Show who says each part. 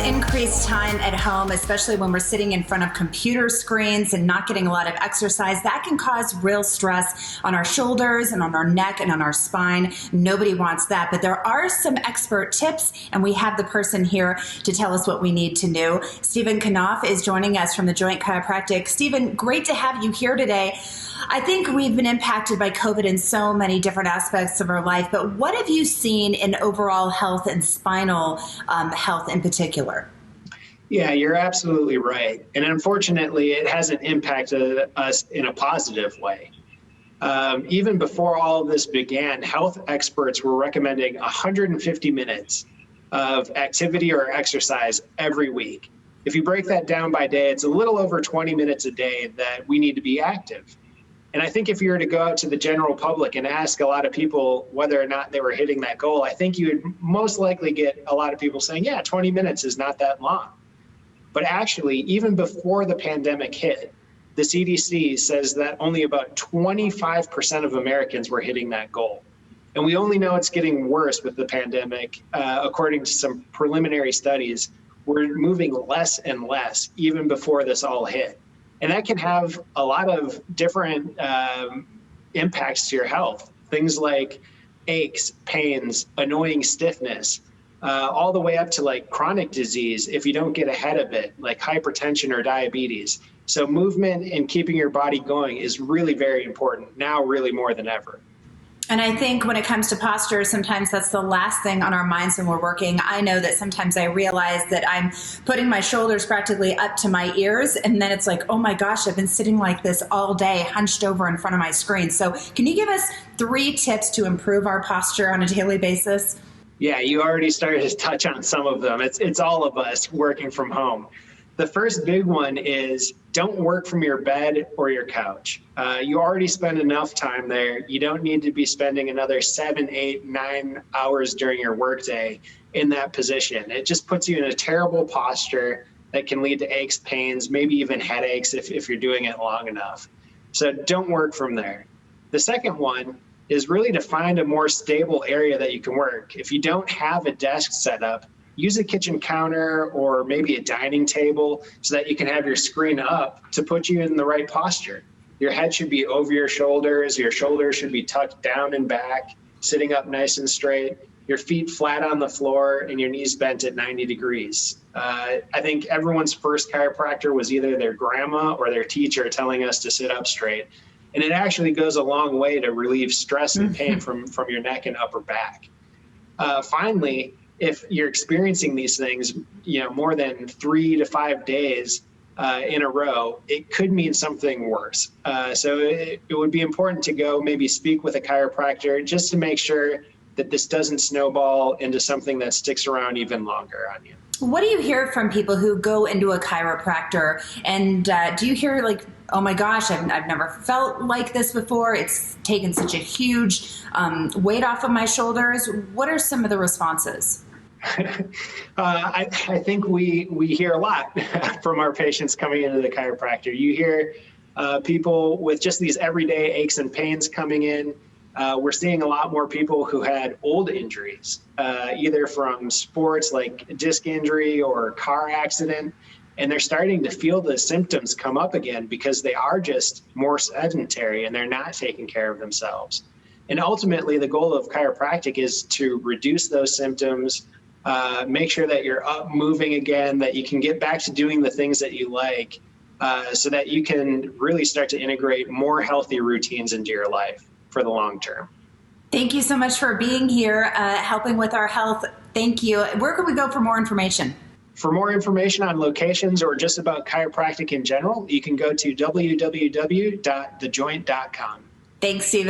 Speaker 1: increased time at home, especially when we're sitting in front of computer screens and not getting a lot of exercise, that can cause real stress on our shoulders and on our neck and on our spine. Nobody wants that, but there are some expert tips, and we have the person here to tell us what we need to know. Stephen Knopf is joining us from The Joint Chiropractic. Stephen, great to have you here today. I think we've been impacted by COVID in so many different aspects of our life, but what have you seen in overall health and spinal health in particular?
Speaker 2: Yeah, you're absolutely right. And unfortunately, it hasn't impacted us in a positive way. Even before all of this began, health experts were recommending 150 minutes of activity or exercise every week. If you break that down by day, it's a little over 20 minutes a day that we need to be active. And I think if you were to go out to the general public and ask a lot of people whether or not they were hitting that goal, I think you would most likely get a lot of people saying, yeah, 20 minutes is not that long. But actually, even before the pandemic hit, the CDC says that only about 25% of Americans were hitting that goal. And we only know it's getting worse with the pandemic. According to some preliminary studies, we're moving less and less even before this all hit. And that can have a lot of different impacts to your health. Things like aches, pains, annoying stiffness, all the way up to like chronic disease if you don't get ahead of it, like hypertension or diabetes. So movement and keeping your body going is really very important now, really more than ever.
Speaker 1: And I think when it comes to posture, sometimes that's the last thing on our minds when we're working. I know that sometimes I realize that I'm putting my shoulders practically up to my ears, and then it's like, oh my gosh, I've been sitting like this all day, hunched over in front of my screen. So can you give us 3 tips to improve our posture on a daily basis?
Speaker 2: Yeah, you already started to touch on some of them. It's all of us working from home. The first big one is don't work from your bed or your couch. You already spend enough time there. You don't need to be spending another 7, 8, 9 hours during your workday in that position. It just puts you in a terrible posture that can lead to aches, pains, maybe even headaches if you're doing it long enough. So don't work from there. The second one is really to find a more stable area that you can work. If you don't have a desk set up, use a kitchen counter or maybe a dining table so that you can have your screen up to put you in the right posture. Your head should be over your shoulders should be tucked down and back, sitting up nice and straight, your feet flat on the floor and your knees bent at 90 degrees. I think everyone's first chiropractor was either their grandma or their teacher telling us to sit up straight. And it actually goes a long way to relieve stress and pain from your neck and upper back. Finally, if you're experiencing these things, more than 3 to 5 days in a row, it could mean something worse. So it would be important to go maybe speak with a chiropractor just to make sure that this doesn't snowball into something that sticks around even longer on you.
Speaker 1: What do you hear from people who go into a chiropractor? And do you hear like, oh my gosh, I've never felt like this before. It's taken such a huge weight off of my shoulders. What are some of the responses?
Speaker 2: I think we hear a lot from our patients coming into the chiropractor. You hear people with just these everyday aches and pains coming in. We're seeing a lot more people who had old injuries, either from sports like disc injury or car accident, and they're starting to feel the symptoms come up again because they are just more sedentary and they're not taking care of themselves. And ultimately, the goal of chiropractic is to reduce those symptoms, make sure that you're up moving again, that you can get back to doing the things that you like, so that you can really start to integrate more healthy routines into your life for the long term.
Speaker 1: Thank you so much for being here, helping with our health. Thank you. Where can we go for more information?
Speaker 2: For more information on locations or just about chiropractic in general, you can go to www.thejoint.com.
Speaker 1: Thanks, Stephen.